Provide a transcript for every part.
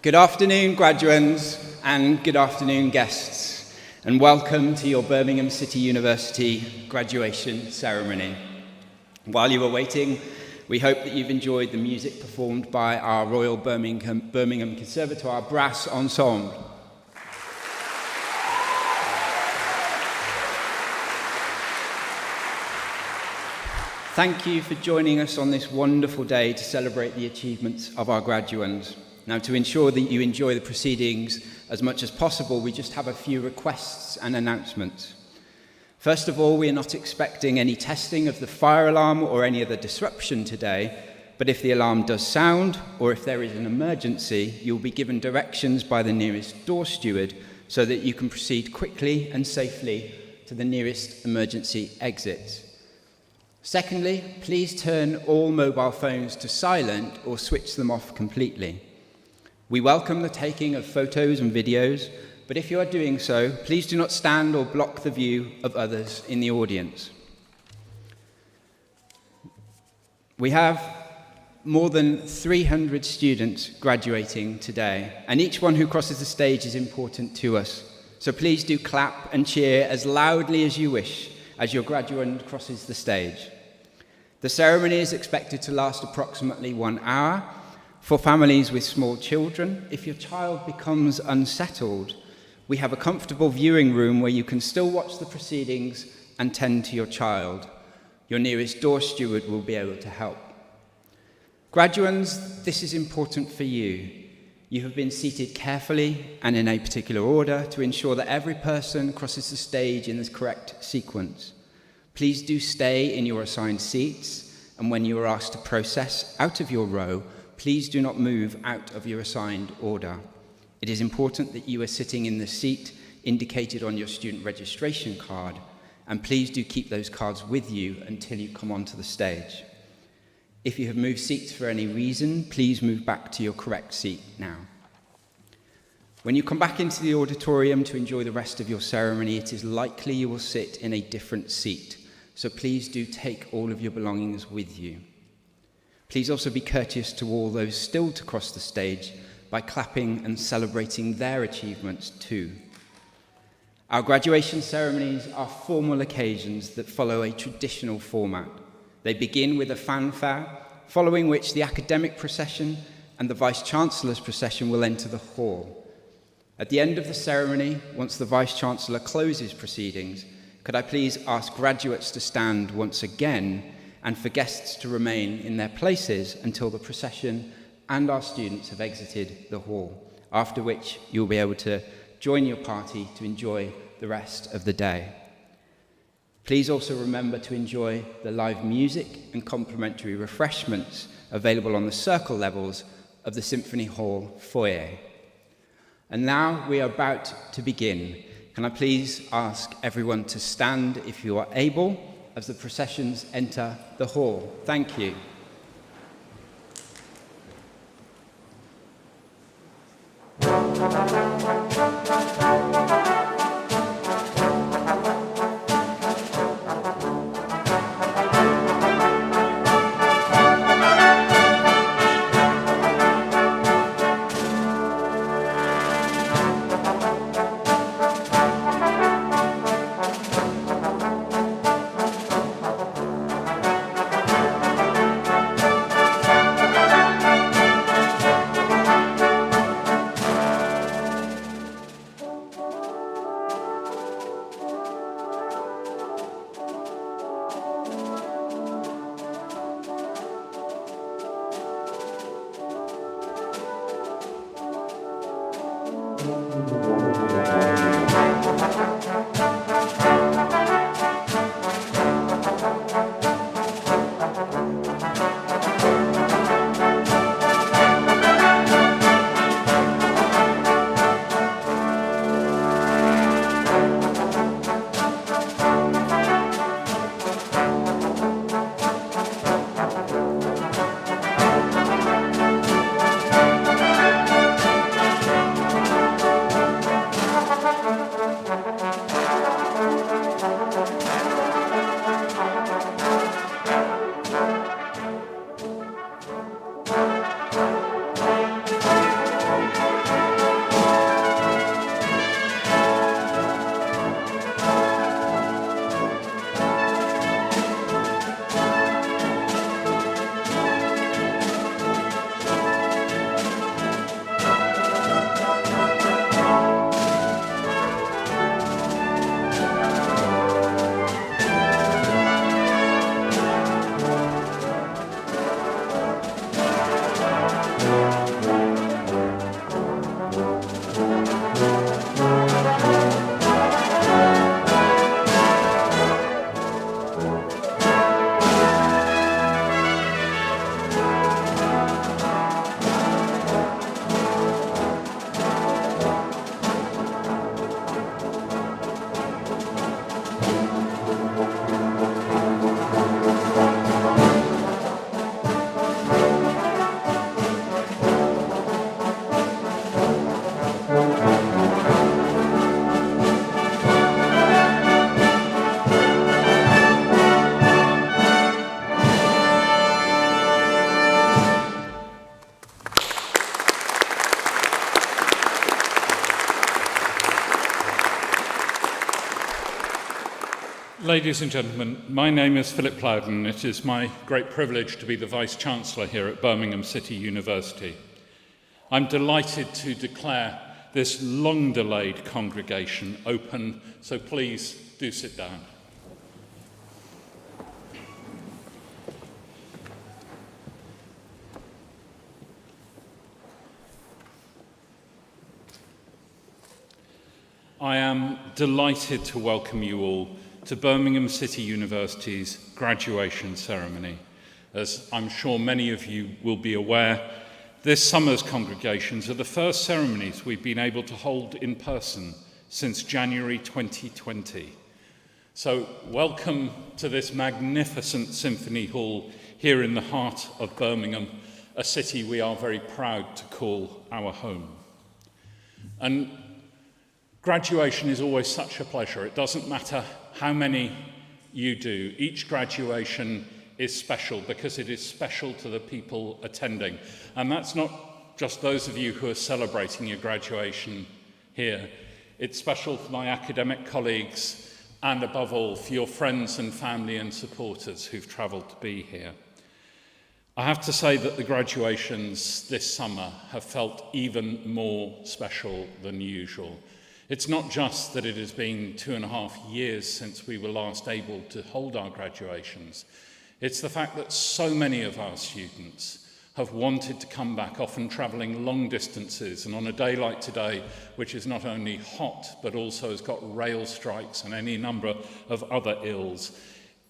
Good afternoon, graduands, and good afternoon, guests, and welcome to your Birmingham City University graduation ceremony. While you were waiting, we hope that you've enjoyed the music performed by our Royal Birmingham Conservatoire Brass Ensemble. Thank you for joining us on this wonderful day to celebrate the achievements of our graduands. Now, to ensure that you enjoy the proceedings as much as possible, we just have a few requests and announcements. First of all, we are not expecting any testing of the fire alarm or any other disruption today, but if the alarm does sound or if there is an emergency, you'll be given directions by the nearest door steward so that you can proceed quickly and safely to the nearest emergency exit. Secondly, please turn all mobile phones to silent or switch them off completely. We welcome the taking of photos and videos, but if you are doing so, please do not stand or block the view of others in the audience. We have more than 300 students graduating today, and each one who crosses the stage is important to us. So please do clap and cheer as loudly as you wish as your graduand crosses the stage. The ceremony is expected to last approximately 1 hour. For families with small children, if your child becomes unsettled, we have a comfortable viewing room where you can still watch the proceedings and tend to your child. Your nearest door steward will be able to help. Graduands, this is important for you. You have been seated carefully and in a particular order to ensure that every person crosses the stage in the correct sequence. Please do stay in your assigned seats, and when you are asked to process out of your row, please do not move out of your assigned order. It is important that you are sitting in the seat indicated on your student registration card, and please do keep those cards with you until you come onto the stage. If you have moved seats for any reason, please move back to your correct seat now. When you come back into the auditorium to enjoy the rest of your ceremony, it is likely you will sit in a different seat, so please do take all of your belongings with you. Please also be courteous to all those still to cross the stage by clapping and celebrating their achievements too. Our graduation ceremonies are formal occasions that follow a traditional format. They begin with a fanfare, following which the academic procession and the Vice-chancellor's procession will enter the hall. At the end of the ceremony, once the Vice-chancellor closes proceedings, could I please ask graduates to stand once again and for guests to remain in their places until the procession and our students have exited the hall, after which you'll be able to join your party to enjoy the rest of the day. Please also remember to enjoy the live music and complimentary refreshments available on the circle levels of the Symphony Hall foyer. And now we are about to begin. Can I please ask everyone to stand if you are able, as the processions enter the hall. Thank you. Ladies and gentlemen, my name is Philip Plowden. It is my great privilege to be the Vice-chancellor here at Birmingham City University. I'm delighted to declare this long-delayed congregation open, so please do sit down. I am delighted to welcome you all to Birmingham City University's graduation ceremony. As I'm sure many of you will be aware, this summer's congregations are the first ceremonies we've been able to hold in person since January 2020. So welcome to this magnificent symphony hall here in the heart of Birmingham, a city we are very proud to call our home. And graduation is always such a pleasure. It doesn't matter how many you do. Each graduation is special because it is special to the people attending. And that's not just those of you who are celebrating your graduation here. It's special for my academic colleagues and above all for your friends and family and supporters who've travelled to be here. I have to say that the graduations this summer have felt even more special than usual. It's not just that it has been 2.5 years since we were last able to hold our graduations. It's the fact that so many of our students have wanted to come back, often travelling long distances, and on a day like today, which is not only hot, but also has got rail strikes and any number of other ills,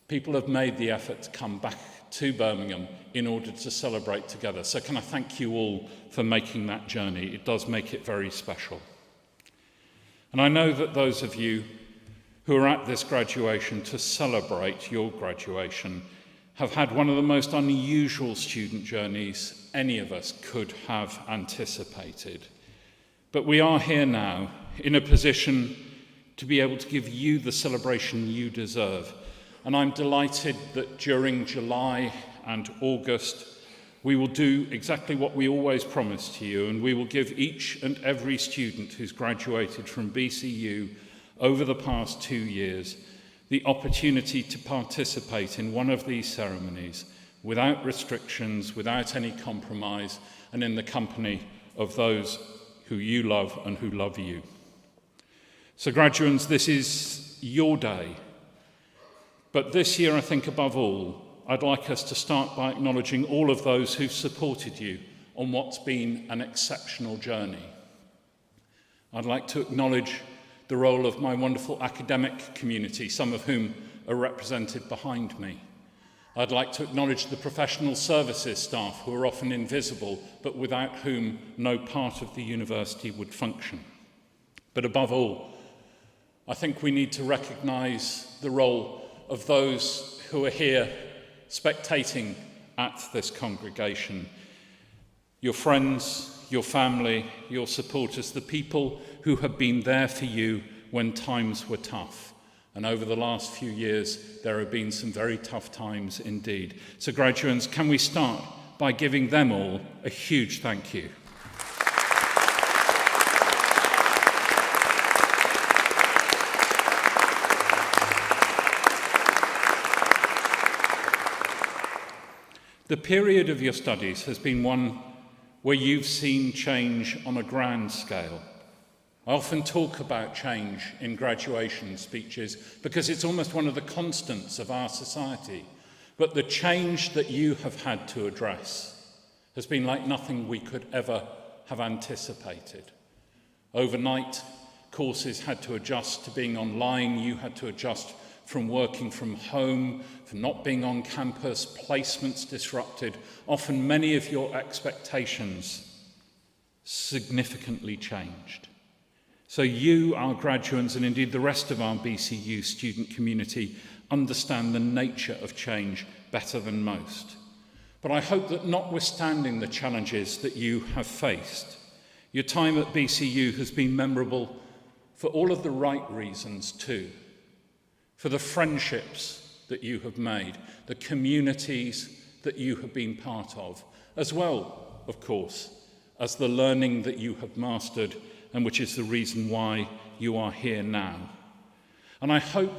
people have made the effort to come back to Birmingham in order to celebrate together. So can I thank you all for making that journey? It does make it very special. And I know that those of you who are at this graduation to celebrate your graduation have had one of the most unusual student journeys any of us could have anticipated. But we are here now in a position to be able to give you the celebration you deserve. And I'm delighted that during July and August, we will do exactly what we always promise to you, and we will give each and every student who's graduated from BCU over the past 2 years the opportunity to participate in one of these ceremonies without restrictions, without any compromise, and in the company of those who you love and who love you. So graduates, this is your day. But this year, I think above all, I'd like us to start by acknowledging all of those who've supported you on what's been an exceptional journey. I'd like to acknowledge the role of my wonderful academic community, some of whom are represented behind me. I'd like to acknowledge the professional services staff who are often invisible, but without whom no part of the university would function. But above all, I think we need to recognise the role of those who are here spectating at this congregation. Your friends, your family, your supporters, the people who have been there for you when times were tough. And over the last few years, there have been some very tough times indeed. So graduates, can we start by giving them all a huge thank you? The period of your studies has been one where you've seen change on a grand scale. I often talk about change in graduation speeches because it's almost one of the constants of our society. But the change that you have had to address has been like nothing we could ever have anticipated. Overnight, courses had to adjust to being online. You had to adjust from working from home, from not being on campus, placements disrupted. Often many of your expectations significantly changed. So you, our graduates, and indeed the rest of our BCU student community, understand the nature of change better than most. But I hope that notwithstanding the challenges that you have faced, your time at BCU has been memorable for all of the right reasons too. For the friendships that you have made, the communities that you have been part of, as well, of course, as the learning that you have mastered and which is the reason why you are here now. And I hope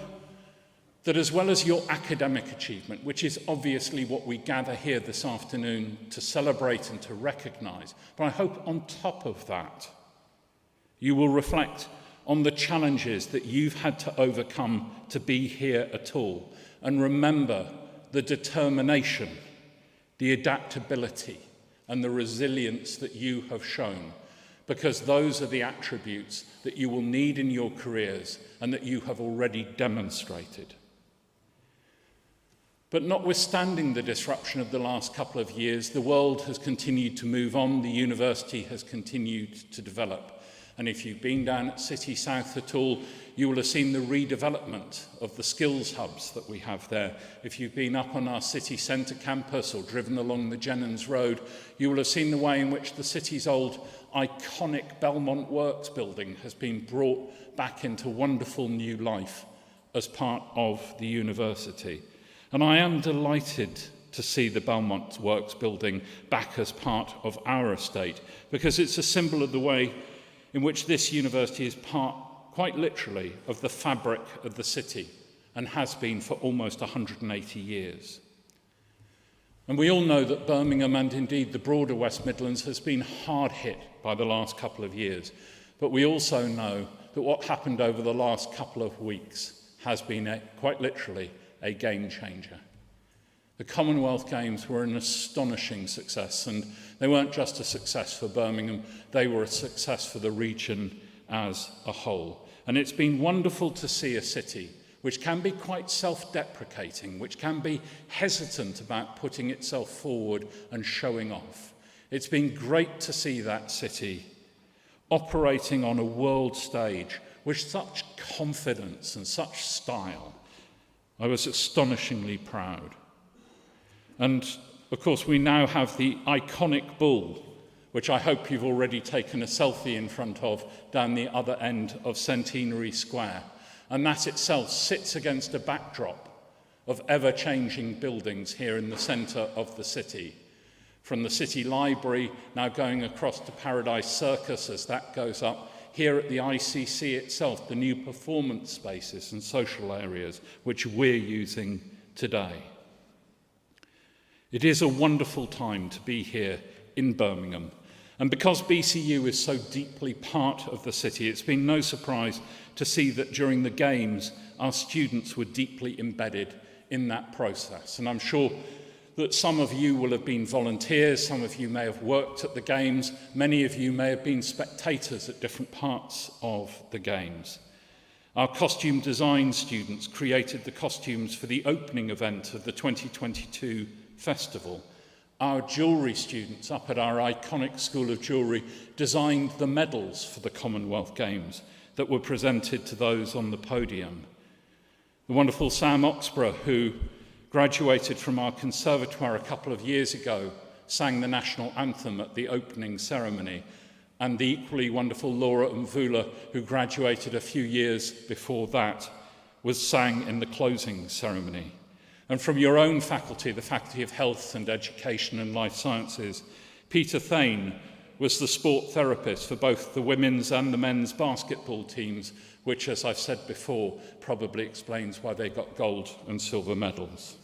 that as well as your academic achievement, which is obviously what we gather here this afternoon to celebrate and to recognise, but I hope on top of that, you will reflect on the challenges that you've had to overcome to be here at all, and remember the determination, the adaptability, and the resilience that you have shown, because those are the attributes that you will need in your careers and that you have already demonstrated. But notwithstanding the disruption of the last couple of years, the world has continued to move on, the university has continued to develop. And if you've been down at City South at all, you will have seen the redevelopment of the skills hubs that we have there. If you've been up on our city centre campus or driven along the Jennings Road, you will have seen the way in which the city's old iconic Belmont Works building has been brought back into wonderful new life as part of the university. And I am delighted to see the Belmont Works building back as part of our estate, because it's a symbol of the way in which this university is part, quite literally, of the fabric of the city and has been for almost 180 years. And we all know that Birmingham and indeed the broader West Midlands has been hard hit by the last couple of years. But we also know that what happened over the last couple of weeks has been quite literally a game changer. The Commonwealth Games were an astonishing success, and they weren't just a success for Birmingham, they were a success for the region as a whole. And it's been wonderful to see a city which can be quite self-deprecating, which can be hesitant about putting itself forward and showing off. It's been great to see that city operating on a world stage with such confidence and such style. I was astonishingly proud. And, of course, we now have the iconic bull, which I hope you've already taken a selfie in front of down the other end of Centenary Square. And that itself sits against a backdrop of ever-changing buildings here in the centre of the city. From the City Library, now going across to Paradise Circus as that goes up, here at the ICC itself, the new performance spaces and social areas which we're using today. It is a wonderful time to be here in Birmingham. And because BCU is so deeply part of the city, it's been no surprise to see that during the Games, our students were deeply embedded in that process. And I'm sure that some of you will have been volunteers, some of you may have worked at the Games, many of you may have been spectators at different parts of the Games. Our costume design students created the costumes for the opening event of the 2022 festival. Our jewellery students up at our iconic School of Jewellery designed the medals for the Commonwealth Games that were presented to those on the podium. The wonderful Sam Oxborough, who graduated from our conservatoire a couple of years ago, sang the national anthem at the opening ceremony, and the equally wonderful Laura Mvula, who graduated a few years before that, sang in the closing ceremony. And from your own faculty, the Faculty of Health and Education and Life Sciences, Peter Thane was the sport therapist for both the women's and the men's basketball teams, which, as I've said before, probably explains why they got gold and silver medals.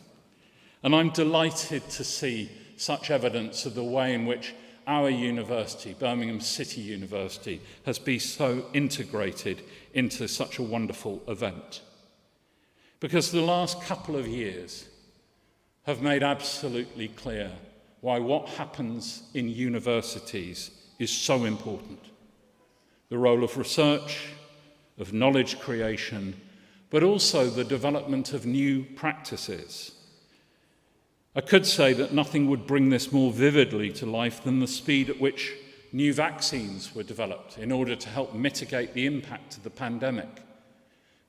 And I'm delighted to see such evidence of the way in which our university, Birmingham City University, has been so integrated into such a wonderful event. Because the last couple of years have made absolutely clear why what happens in universities is so important. The role of research, of knowledge creation, but also the development of new practices. I could say that nothing would bring this more vividly to life than the speed at which new vaccines were developed in order to help mitigate the impact of the pandemic.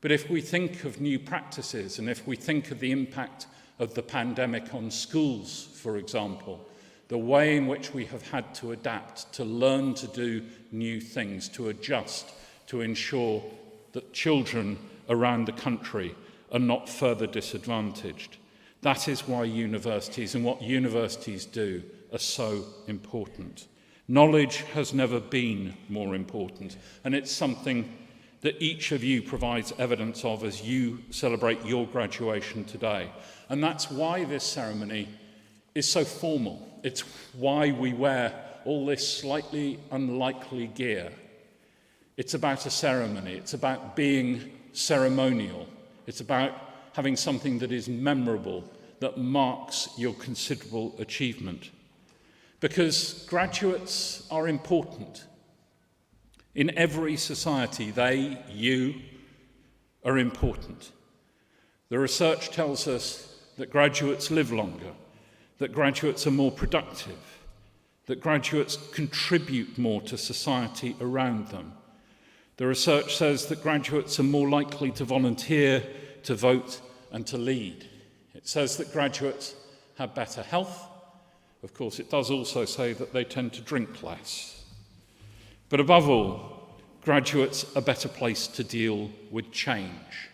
But if we think of new practices, and if we think of the impact of the pandemic on schools, for example, the way in which we have had to adapt, to learn to do new things, to adjust, to ensure that children around the country are not further disadvantaged. That is why universities and what universities do are so important. Knowledge has never been more important, and it's something that each of you provides evidence of as you celebrate your graduation today. And that's why this ceremony is so formal. It's why we wear all this slightly unlikely gear. It's about a ceremony. It's about being ceremonial. It's about having something that is memorable, that marks your considerable achievement. Because graduates are important. In every society, you, are important. The research tells us that graduates live longer, that graduates are more productive, that graduates contribute more to society around them. The research says that graduates are more likely to volunteer, to vote, and to lead. It says that graduates have better health. Of course, it does also say that they tend to drink less. But above all, graduates are better placed to deal with change.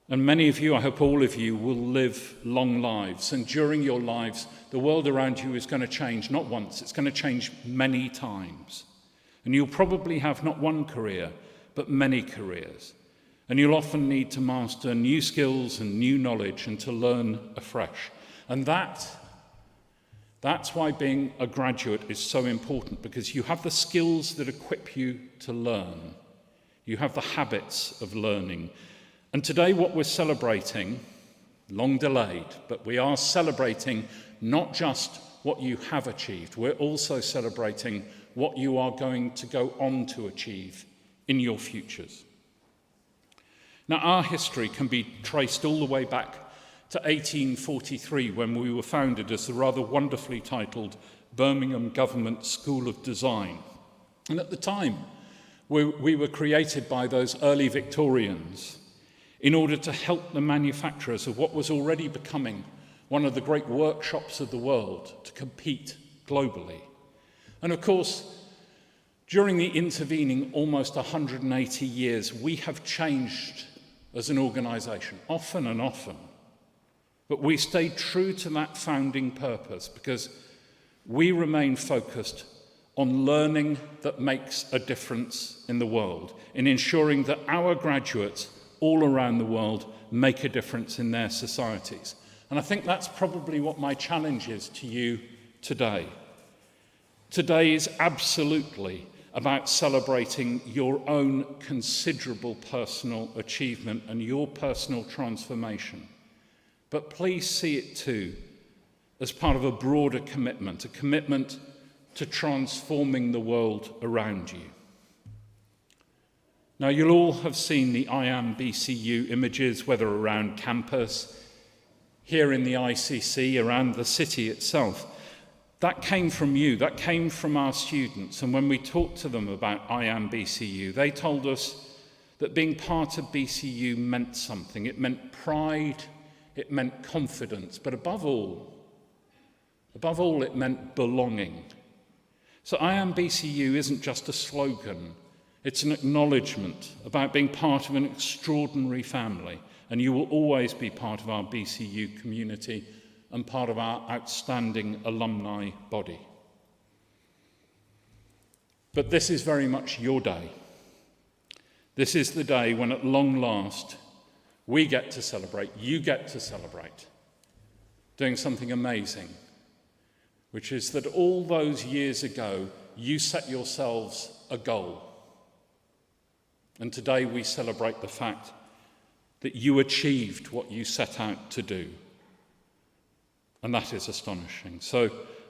And many of you, I hope all of you, will live long lives. And during your lives, the world around you is going to change, not once, it's going to change many times. And you'll probably have not one career, but many careers. And you'll often need to master new skills and new knowledge and to learn afresh. And that's why being a graduate is so important, because you have the skills that equip you to learn. You have the habits of learning. And today what we're celebrating, long delayed, but we are celebrating not just what you have achieved, we're also celebrating what you are going to go on to achieve in your futures. Now, our history can be traced all the way back to 1843, when we were founded as the rather wonderfully titled Birmingham Government School of Design. And at the time, we were created by those early Victorians in order to help the manufacturers of what was already becoming one of the great workshops of the world to compete globally. And of course, during the intervening almost 180 years, we have changed as an organisation, often and often. But we stayed true to that founding purpose because we remain focused on learning that makes a difference in the world, in ensuring that our graduates all around the world make a difference in their societies. And I think that's probably what my challenge is to you today. Today is absolutely about celebrating your own considerable personal achievement and your personal transformation. But please see it too as part of a broader commitment, a commitment to transforming the world around you. Now, you'll all have seen the I Am BCU images, whether around campus, here in the ICC, around the city itself. That came from you, that came from our students. And when we talked to them about I Am BCU, they told us that being part of BCU meant something. It meant pride, it meant confidence, but above all, it meant belonging. So I Am BCU isn't just a slogan, it's an acknowledgement about being part of an extraordinary family, and you will always be part of our BCU community and part of our outstanding alumni body. But this is very much your day. This is the day when at long last we get to celebrate, you get to celebrate, doing something amazing, which is that all those years ago you set yourselves a goal. And today we celebrate the fact that you achieved what you set out to do. And that is astonishing. So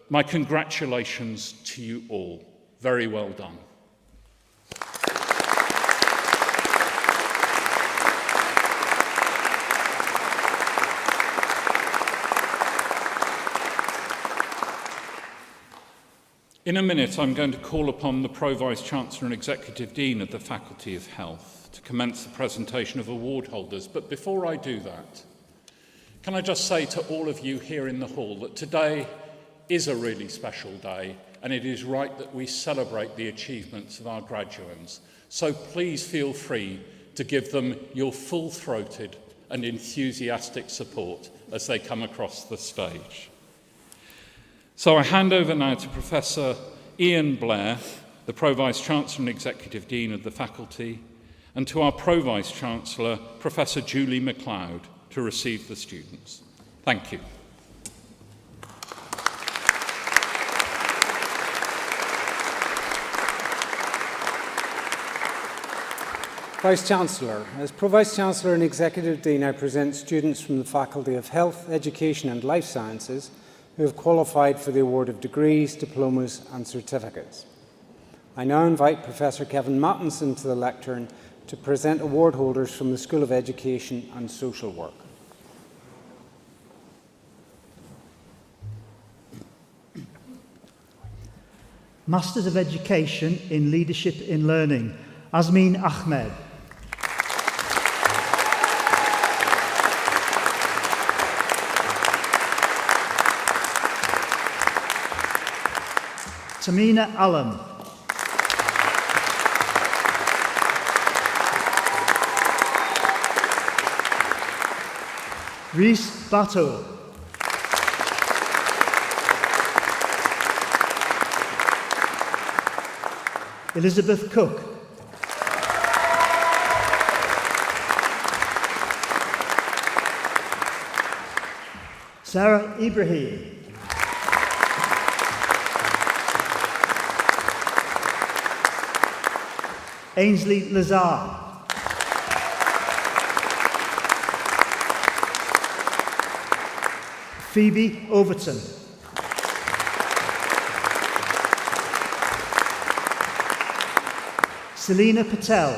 my congratulations to you all. Very well done. In a minute, I'm going to call upon the Pro-Vice-chancellor and Executive Dean of the Faculty of Health to commence the presentation of award holders. But before I do that, can I just say to all of you here in the hall that today is a really special day, and it is right that we celebrate the achievements of our graduates. So please feel free to give them your full-throated and enthusiastic support as they come across the stage. So I hand over now to Professor Ian Blair, the Pro-Vice-chancellor and Executive Dean of the faculty, and to our Pro-Vice-chancellor, Professor Julie MacLeod, to receive the students. Thank you. Vice-Chancellor. As Pro-Vice-Chancellor and Executive Dean, I present students from the Faculty of Health, Education and Life Sciences who have qualified for the award of degrees, diplomas and certificates. I now invite Professor Kevin Mattinson to the lectern to present award holders from the School of Education and Social Work. Masters of Education in Leadership in Learning, Azmin Ahmed. Tamina Alam. Reese Bato. Elizabeth Cook. Sarah Ibrahim. Ainsley Lazar. Phoebe Overton. Selena Patel.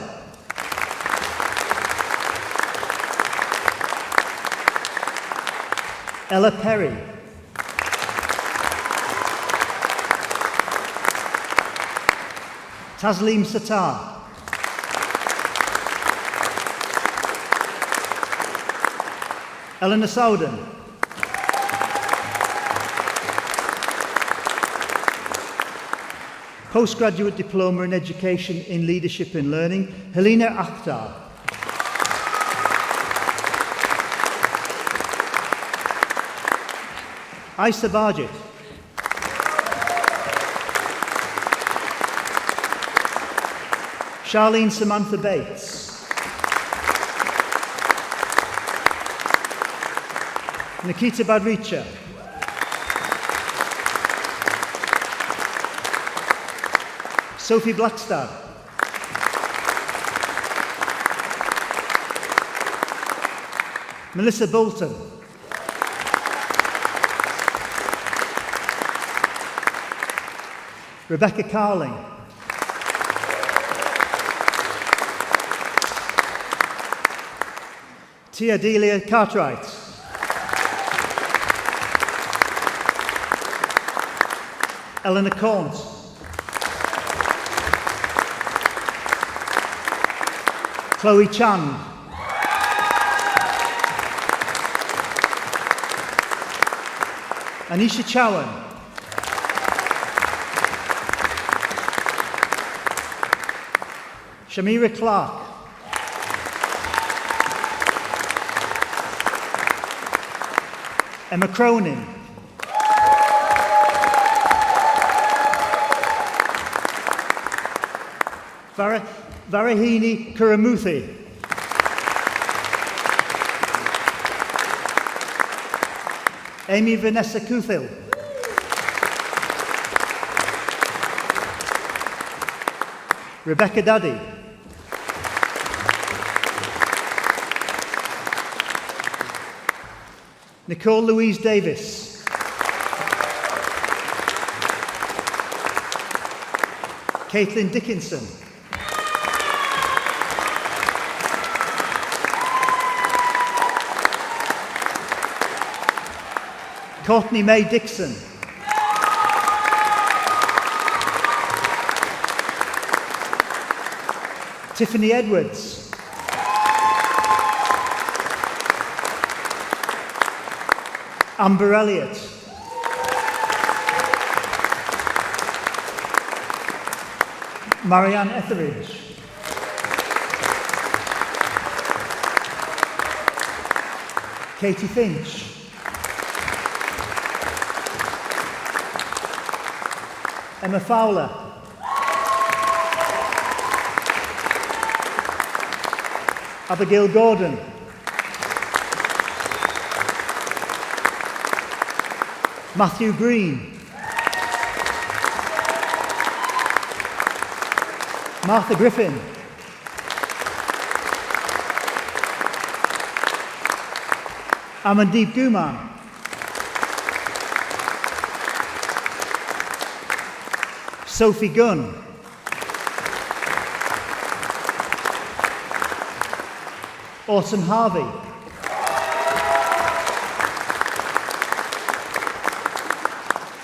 Ella Perry. Tasleem Sattar. Eleanor Sowden. Postgraduate Diploma in Education in Leadership and Learning, Helena Akhtar. Isa Barjit. Charlene Samantha Bates. Nikita Badricha. Sophie Blackstad. Melissa Bolton. Rebecca Carling. Tia Delia Cartwright. Eleanor Cornt. Chloe Chan. Anisha Chowan. Shamira Clark. Emma Cronin. Varahini Kuramuthi. Amy Vanessa Kuthil. Rebecca Duddy. Nicole Louise Davis. Caitlin Dickinson. Courtney May Dixon. Tiffany Edwards. Amber Elliott. Marianne Etheridge. Katie Finch. Emma Fowler. Abigail Gordon. Matthew Green. Martha Griffin. Amandeep Guman. Sophie Gunn. Autumn Harvey.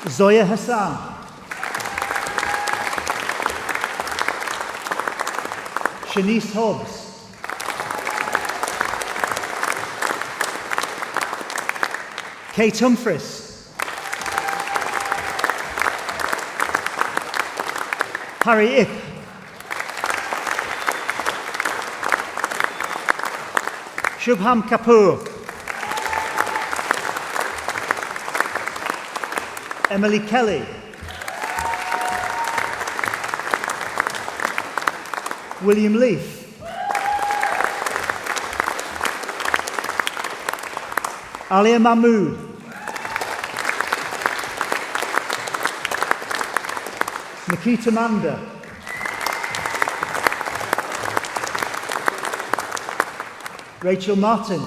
Zoya Hassan. Shanice Hobbs. Kate Humphries. Harry Ip. Shubham Kapoor. Emily Kelly. William Leaf. Alia Mahmood. Nikita Manda. Rachel Martin.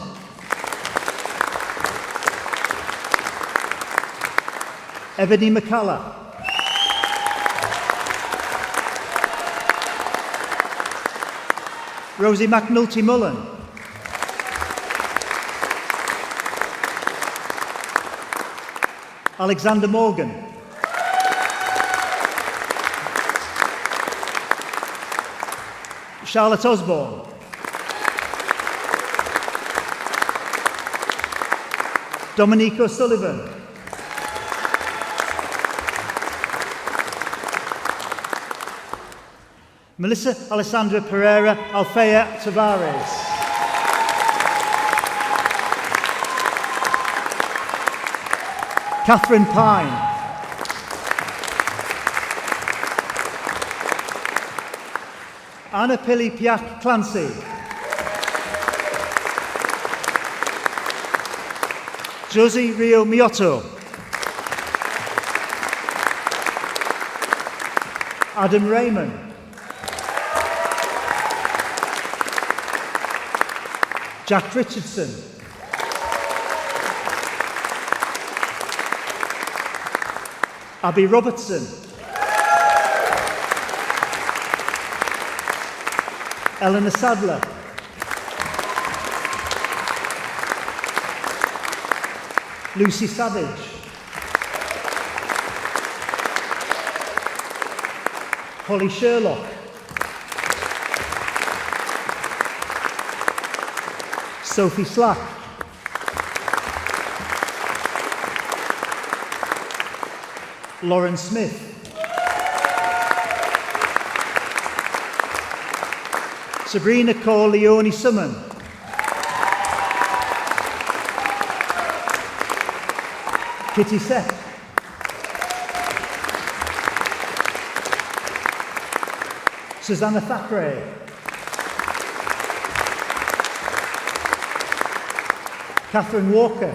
Ebony McCullough. Rosie McNulty Mullen. Alexander Morgan. Charlotte Osborne. Dominique O'Sullivan. Melissa Alessandra Pereira Alfea Tavares. Catherine Pine. Anna Pili Piak Clancy. Josie Rio Miotto. Adam Raymond. Jack Richardson. Abby Robertson. Eleanor Sadler. Lucy Savage. Holly Sherlock. Sophie Slack. Lauren Smith. Sabrina Corleone Summon. Kitty Seth. Susanna Thackeray. Catherine Walker.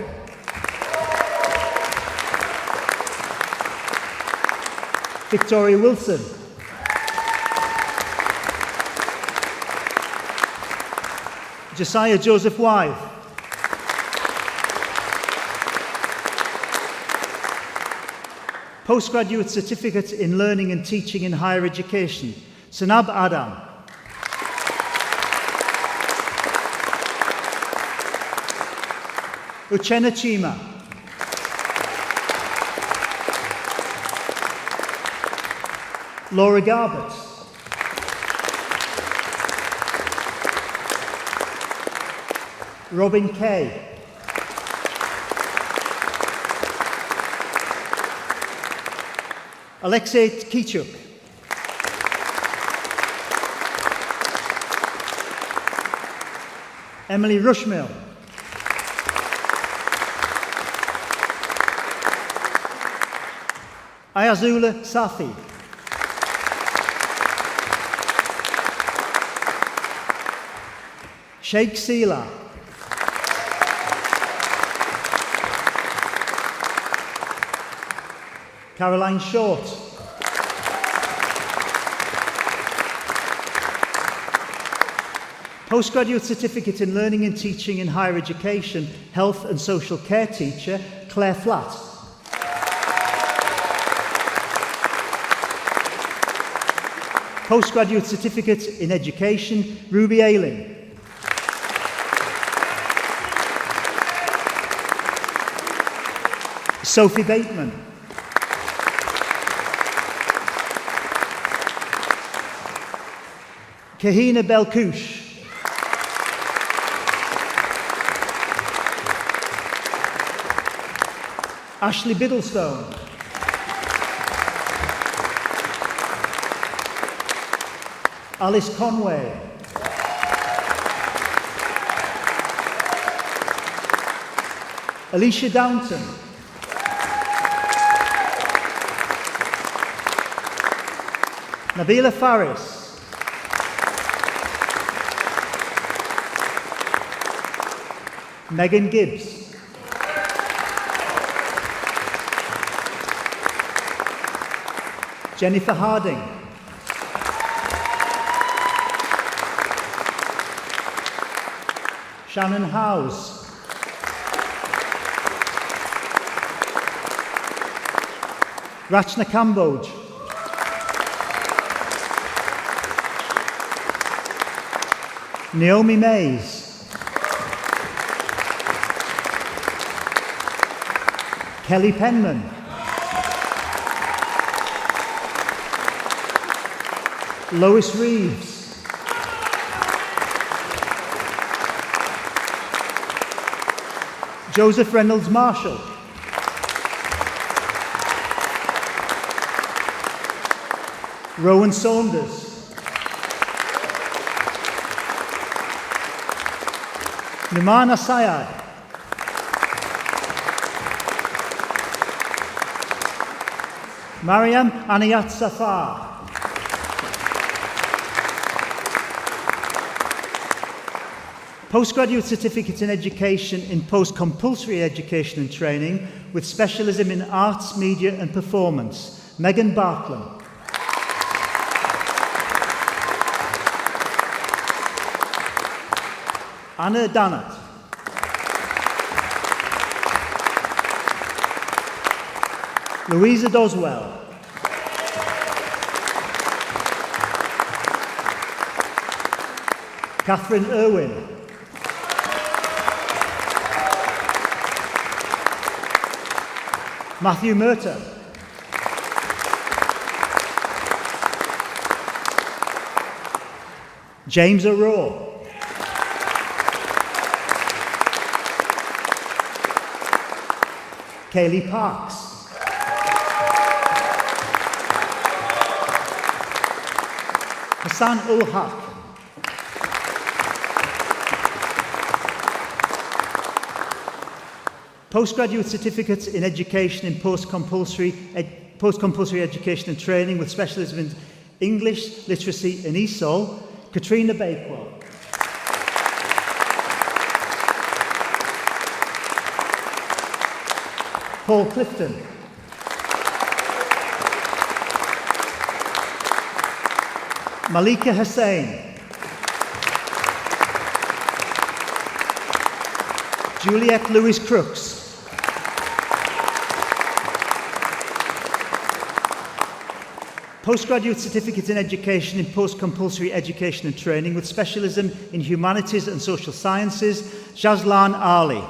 Victoria Wilson. Josiah Joseph Wythe. Postgraduate Certificate in Learning and Teaching in Higher Education, Sanab Adam. Uchenna Chima. Laura Garbett. Robin Kay. Alexei Kichuk. Emily Rushmill. Ayazula Safi. Sheikh Sila. Caroline Short. Postgraduate Certificate in Learning and Teaching in Higher Education, Health and Social Care teacher, Claire Flatt. Postgraduate Certificate in Education, Ruby Ayling. Sophie Bateman. Kahina Belkouche. Ashley Biddlestone. Alice Conway. Alicia Downton. Nabila Faris. Megan Gibbs. Jennifer Harding. Shannon Howes. Rachna Kamboj. Naomi Mays. Kelly Penman. Lois Reeves. Joseph Reynolds Marshall. Rowan Saunders. Numana Sayad. Mariam Aniyat Safar. Postgraduate Certificate in Education in Post-Compulsory Education and Training with specialism in Arts, Media and Performance, Megan Bartlam. Anna Dannett. Louisa Doswell. Catherine Irwin. Matthew Murta. James O'Rourke. Kaylee Parks. Hassan Ul Haq. Postgraduate Certificates in Education in Post-Compulsory Education and Training with specialism in English, Literacy and ESOL, Katrina Bakewell. Paul Clifton. Malika Hussain. Juliette Lewis Crooks. Postgraduate Certificate in Education in Post-Compulsory Education and Training with specialism in Humanities and Social Sciences, Jazlan Ali.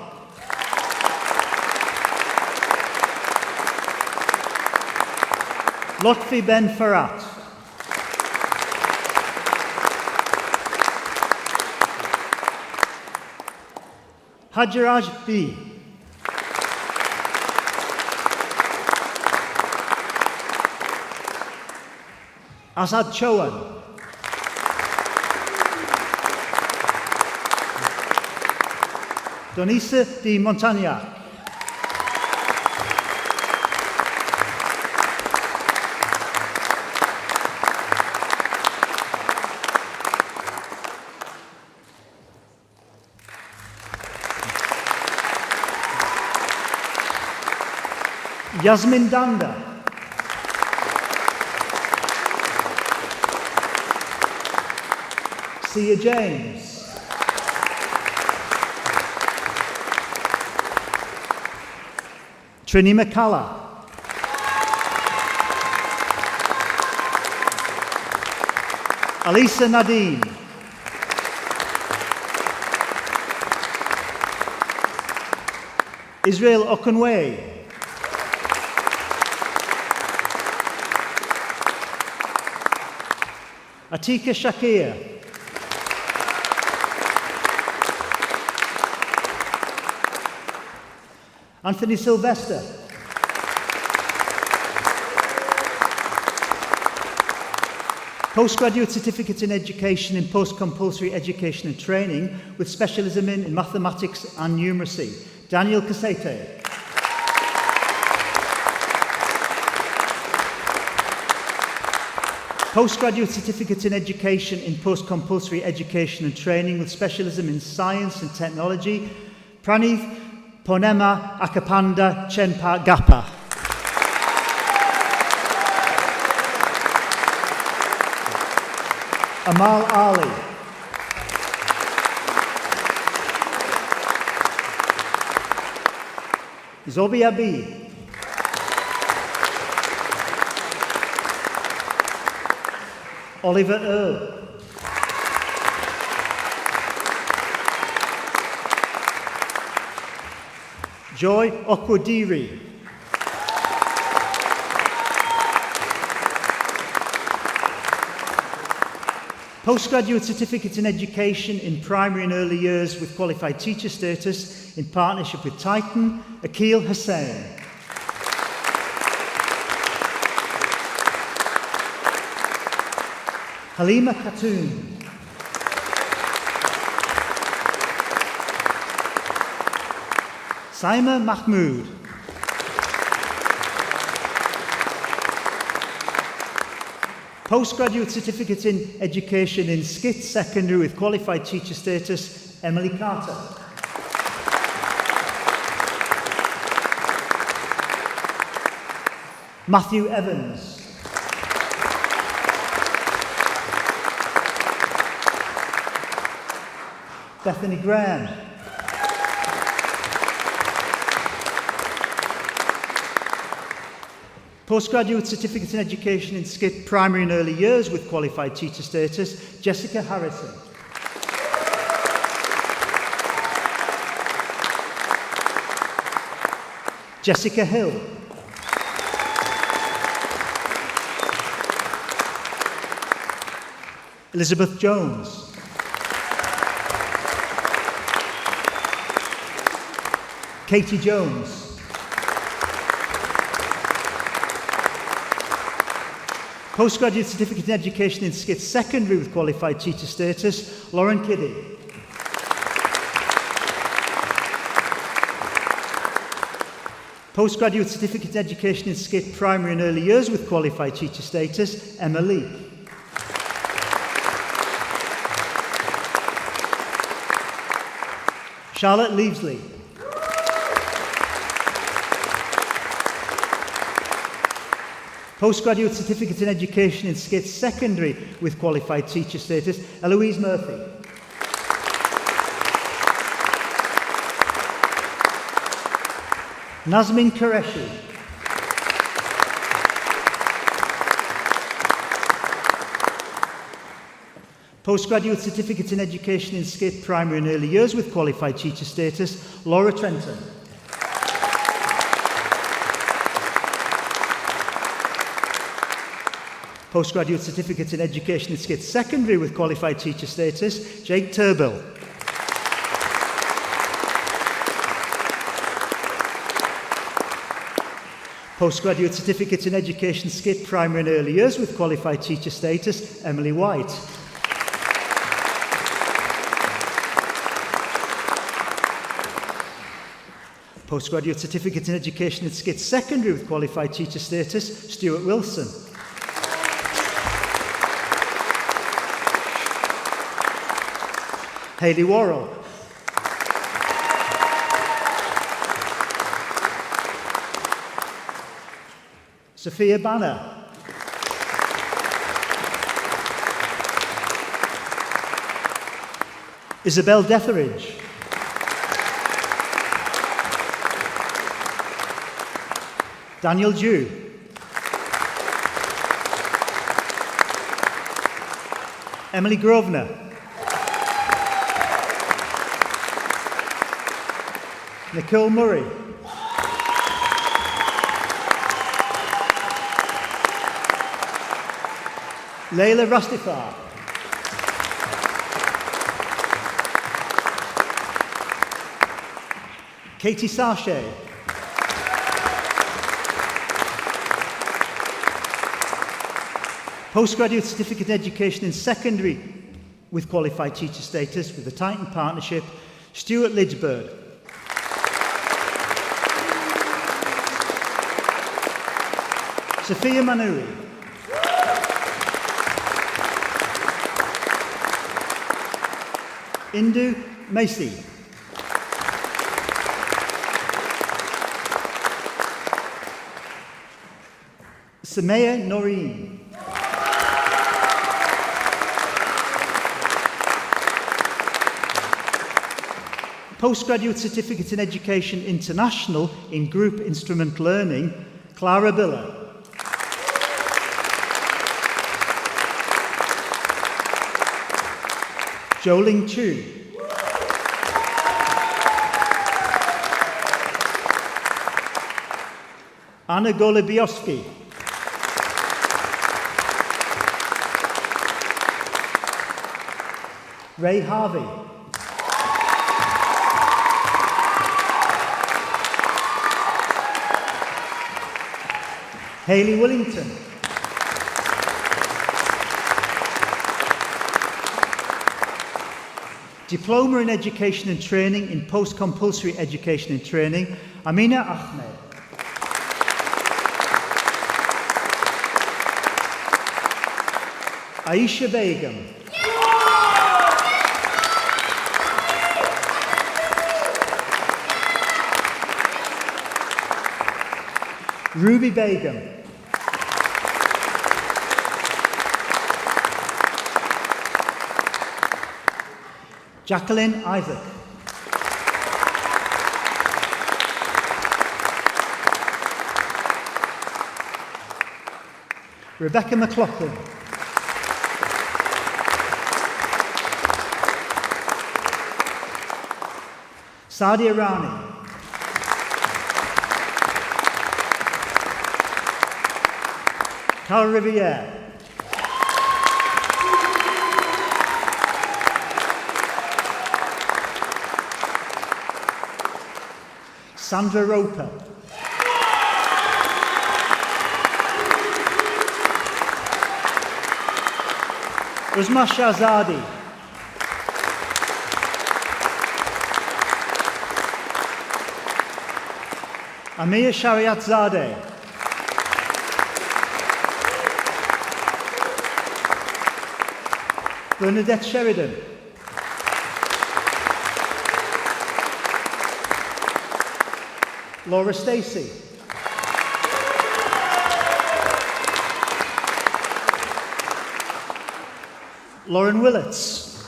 Lotfi Ben Farhat. Hajaraj B. Asad Chowan. Donisa Di Montagnac. Yasmin Danda. Sia James. Trini McCalla. Alisa Nadim. Israel Okunwe. Atika Shakir. Anthony Sylvester. Postgraduate Certificate in Education in Post-Compulsory Education and Training with specialism in mathematics and numeracy. Daniel Casete. Postgraduate Certificate in Education in Post-Compulsory Education and Training with specialism in science and technology. Pranith Ponema Akapanda Chenpa Gapa. Amal Ali. Zobi Abi. Oliver Earl. Joy Okwudiri. Postgraduate Certificate in Education in Primary and Early Years with Qualified Teacher Status in partnership with Titan, Akil Hussain. Halima Khatoon. Saima Mahmood. Postgraduate Certificate in Education in Skit Secondary with Qualified Teacher Status, Emily Carter. Matthew Evans. Bethany Graham. Postgraduate Certificate in Education in Skit Primary and Early Years with Qualified Teacher Status, Jessica Harrison. Jessica Hill. Elizabeth Jones. Katie Jones. Postgraduate Certificate in Education in Skit Secondary with Qualified Teacher Status, Lauren Kiddy. Postgraduate Certificate in Education in Skit Primary and Early Years with Qualified Teacher Status, Emma Lee. Charlotte Leavesley. Postgraduate Certificate in Education in Skit Secondary with Qualified Teacher Status, Eloise Murphy. Nazmin Qureshi. Postgraduate Certificate in Education in Skit Primary and Early Years with Qualified Teacher Status, Laura Trenton. Postgraduate Certificate in Education in Skit Secondary with Qualified Teacher Status, Jake Turbill. Postgraduate Certificate in Education Skit Primary and Early Years with Qualified Teacher Status, Emily White. Postgraduate Certificate in Education in Skit Secondary with Qualified Teacher Status, Stuart Wilson. Hayley Worrell. Sophia Banner. Isabel Detheridge. Daniel Dew. Emily Grosvenor. Nicole Murray. Layla Rastifar. Katie Sarche. Postgraduate Certificate in Education in Secondary with Qualified Teacher Status with the Titan Partnership, Stuart Lidgebird. Sophia Manuri. Indu Macy. Samaya Noreen. Postgraduate Certificate in Education International in Group Instrument Learning, Clara Biller. Joling Chu. Anna Golubiowski. Ray Harvey. Hayley Willington. Diploma in Education and Training in Post-Compulsory Education and Training, Amina Ahmed. Aisha Begum. Ruby Begum. Jacqueline Isaac. Rebecca McLaughlin. Sadia Rani. Carl Riviere. Sandra Roper. Uzma Shahzadi. Amir Shariatzadeh. Bernadette Sheridan. Laura Stacey. Lauren Willits.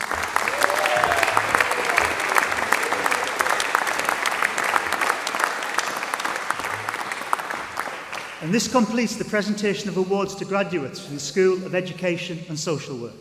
And this completes the presentation of awards to graduates from the School of Education and Social Work.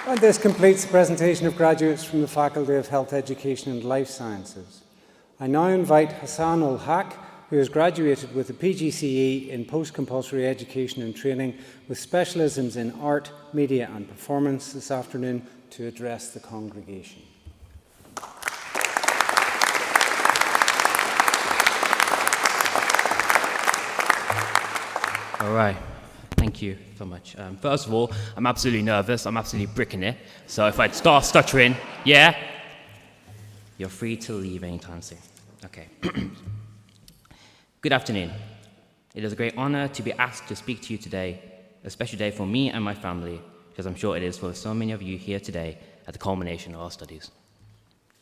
And this completes the presentation of graduates from the Faculty of Health Education and Life Sciences. I now invite Hassan Ul-Haq, who has graduated with a PGCE in Post-Compulsory Education and Training with specialisms in art, media and performance this afternoon to address the congregation. All right. Thank you so much. First of all, I'm absolutely nervous. I'm absolutely bricking it. So if I start stuttering, yeah? You're free to leave anytime soon. Okay. Good afternoon. It is a great honor to be asked to speak to you today, a special day for me and my family, because I'm sure it is for so many of you here today at the culmination of our studies.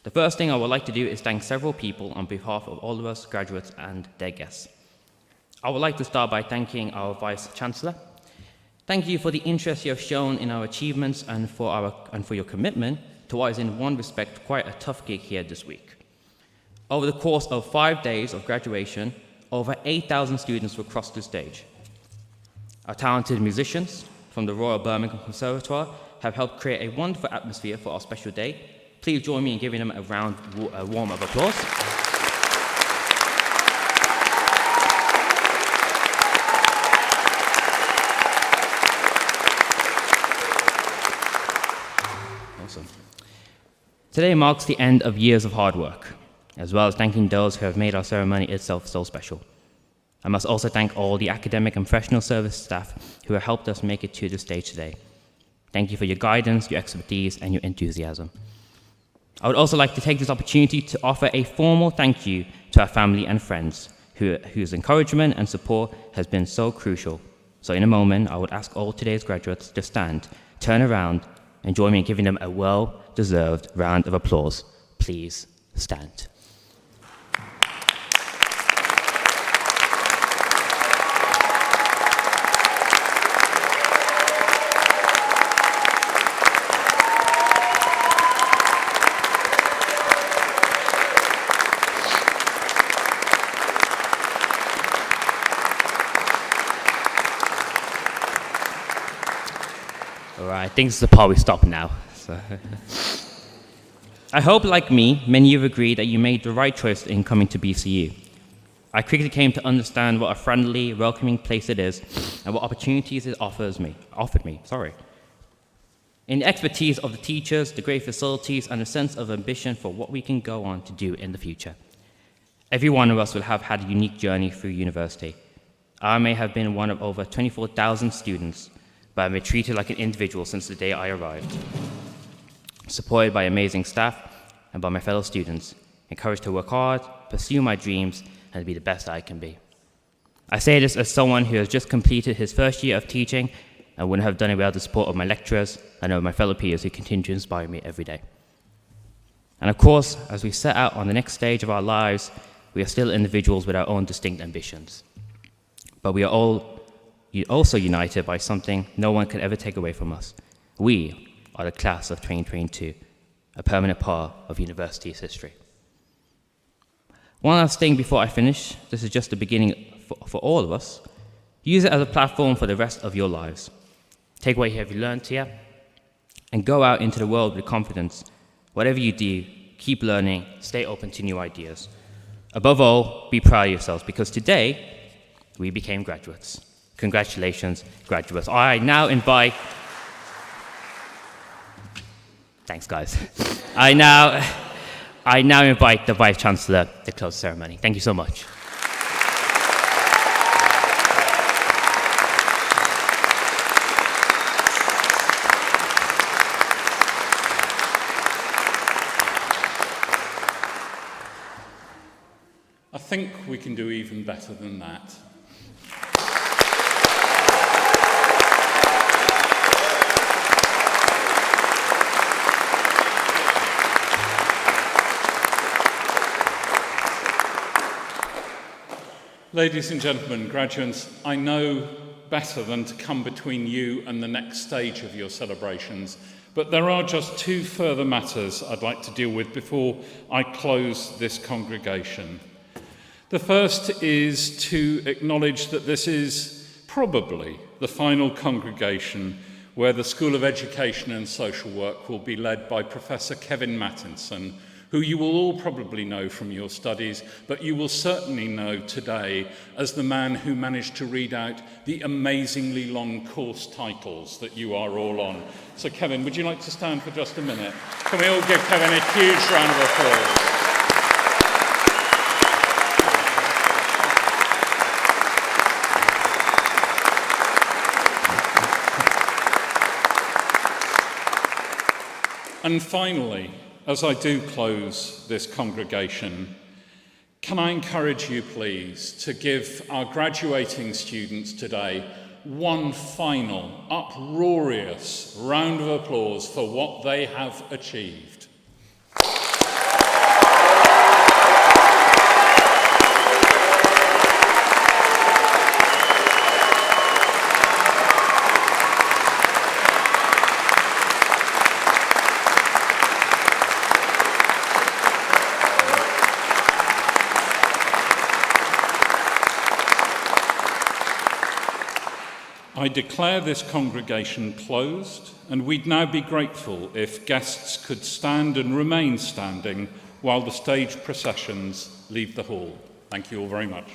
The first thing I would like to do is thank several people on behalf of all of us graduates and their guests. I would like to start by thanking our Vice-chancellor. Thank you for the interest you have shown in our achievements and for your commitment to what is in one respect quite a tough gig here this week. Over the course of 5 days of graduation, over 8,000 students will cross the stage. Our talented musicians from the Royal Birmingham Conservatoire have helped create a wonderful atmosphere for our special day. Please join me in giving them a warm of applause. Awesome. Today marks the end of years of hard work, as well as thanking those who have made our ceremony itself so special. I must also thank all the academic and professional service staff who have helped us make it to this stage today. Thank you for your guidance, your expertise, and your enthusiasm. I would also like to take this opportunity to offer a formal thank you to our family and friends whose encouragement and support has been so crucial. So in a moment, I would ask all today's graduates to stand, turn around, and join me in giving them a well-deserved round of applause. Please stand. I think this is the part we stop now. So. I hope, like me, many of you agree that you made the right choice in coming to BCU. I quickly came to understand what a friendly, welcoming place it is and what opportunities it offered me. In the expertise of the teachers, the great facilities, and a sense of ambition for what we can go on to do in the future. Every one of us will have had a unique journey through university. I may have been one of over 24,000 students, but I've been treated like an individual since the day I arrived. Supported by amazing staff and by my fellow students, encouraged to work hard, pursue my dreams, and be the best I can be. I say this as someone who has just completed his first year of teaching and wouldn't have done it without the support of my lecturers and of my fellow peers who continue to inspire me every day. And of course, as we set out on the next stage of our lives, we are still individuals with our own distinct ambitions. But we are all also united by something no one can ever take away from us. We are the class of 2022, a permanent part of university's history. One last thing before I finish, this is just the beginning for all of us. Use it as a platform for the rest of your lives. Take what you have learned here and go out into the world with confidence. Whatever you do, keep learning, stay open to new ideas. Above all, be proud of yourselves because today we became graduates. Congratulations, graduates. I now invite... Thanks, guys. I now invite the Vice-chancellor to close the ceremony. Thank you so much. I think we can do even better than that. Ladies and gentlemen, graduates, I know better than to come between you and the next stage of your celebrations, but there are just two further matters I'd like to deal with before I close this congregation. The first is to acknowledge that this is probably the final congregation where the School of Education and Social Work will be led by Professor Kevin Mattinson, who you will all probably know from your studies, but you will certainly know today as the man who managed to read out the amazingly long course titles that you are all on. So Kevin, would you like to stand for just a minute? Can we all give Kevin a huge round of applause? And finally, as I do close this congregation, can I encourage you, please, to give our graduating students today one final, uproarious round of applause for what they have achieved. I declare this congregation closed, and we'd now be grateful if guests could stand and remain standing while the stage processions leave the hall. Thank you all very much.